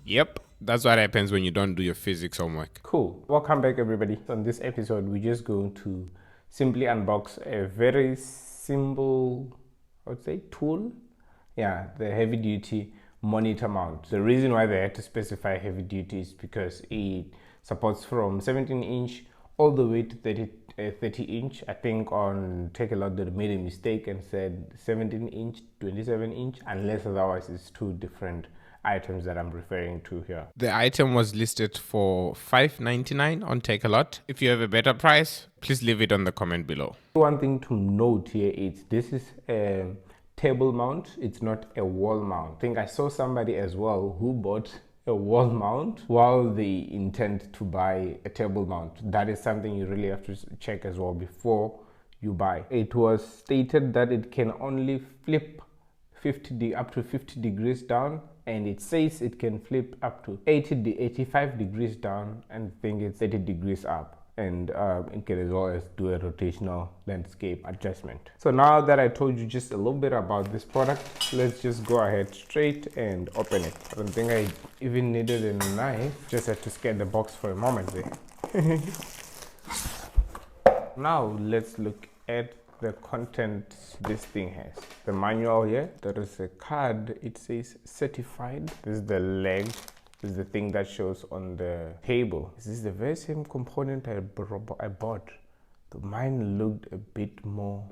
Yep, that's what happens when you don't do your physics homework. Cool. Welcome back, everybody. On this episode, we're just going to simply unbox a very simple, I would say, tool. Yeah, the heavy duty monitor mount. The reason why they had to specify heavy duty is because it supports from 17-inch all the way to 30-inch. I think on TAKEALOT they made a mistake and said 17-inch, 27-inch, unless otherwise it's two different items that I'm referring to here. The item was listed for $5.99 on TAKEALOT. If you have a better price, please leave it on the comment below. One thing to note here is this is a table mount, it's not a wall mount. I think I saw somebody as well who bought a wall mount while they intend to buy a table mount. That is something you really have to check as well before you buy. It was stated that it can only flip up to 50 degrees down, and it says it can flip up to 85 degrees down, and I think it's 30 degrees up, and it can as well as do a rotational landscape adjustment. So now that I told you just a little bit about this product, let's just go ahead straight and open it. I don't think I even needed a knife, just had to scan the box for a moment there. Now let's look at the content this thing has. The manual here, there is a card, it says certified. This is the leg, this is the thing that shows on the table. This is the very same component I bought. Mine looked a bit more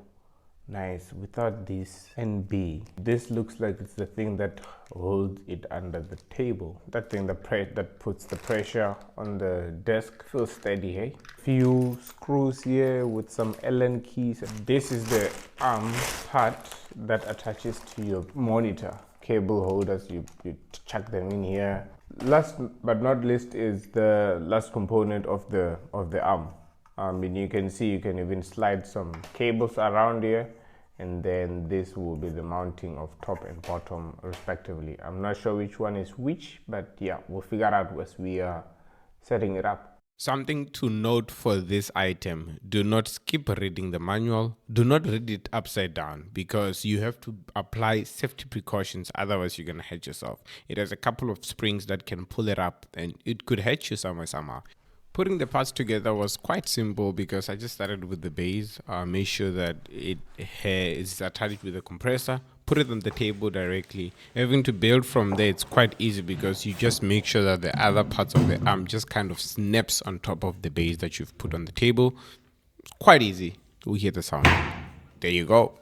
nice without this NB. This looks like it's the thing that holds it under the table. That thing that puts the pressure on the desk. Feels steady, hey? Few screws here with some Allen keys. This is the arm part that attaches to your monitor. Cable holders, you chuck them in here. Last but not least is the last component of the arm. And you can see you can even slide some cables around here, and then this will be the mounting of top and bottom respectively. I'm not sure which one is which, but yeah, we'll figure out as we are setting it up. Something to note for this item: do not skip reading the manual. Do not read it upside down, because you have to apply safety precautions, otherwise you're gonna hurt yourself. It has a couple of springs that can pull it up, and it could hurt you somehow. Putting the parts together was quite simple because I just started with the base, made sure that it is attached with the compressor, put it on the table directly. Having to build from there, it's quite easy because you just make sure that the other parts of the arm just kind of snaps on top of the base that you've put on the table. It's quite easy. We'll hear the sound. There you go.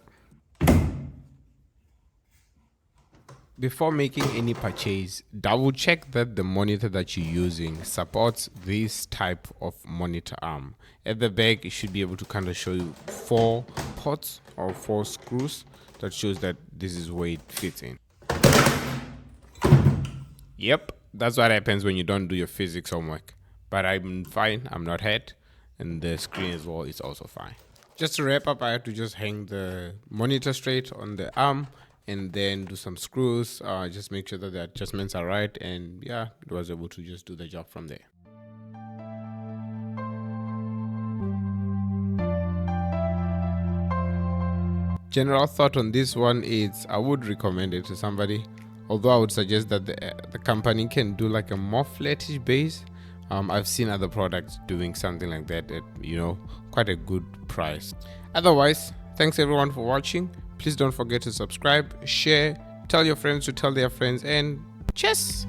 Before making any purchase, double check that the monitor that you're using supports this type of monitor arm. At the back, it should be able to kind of show you 4 ports or 4 screws that shows that this is where it fits in. Yep, that's what happens when you don't do your physics homework. But I'm fine, I'm not hurt, and the screen as well is also fine. Just to wrap up, I had to just hang the monitor straight on the arm and then do some screws, just make sure that the adjustments are right, and yeah, it was able to just do the job from there. General thought on this one is I would recommend it to somebody, although I would suggest that the company can do like a more flattish base. I've seen other products doing something like that at, quite a good price. Otherwise, thanks everyone for watching. Please don't forget to subscribe, share, tell your friends to tell their friends, and cheers!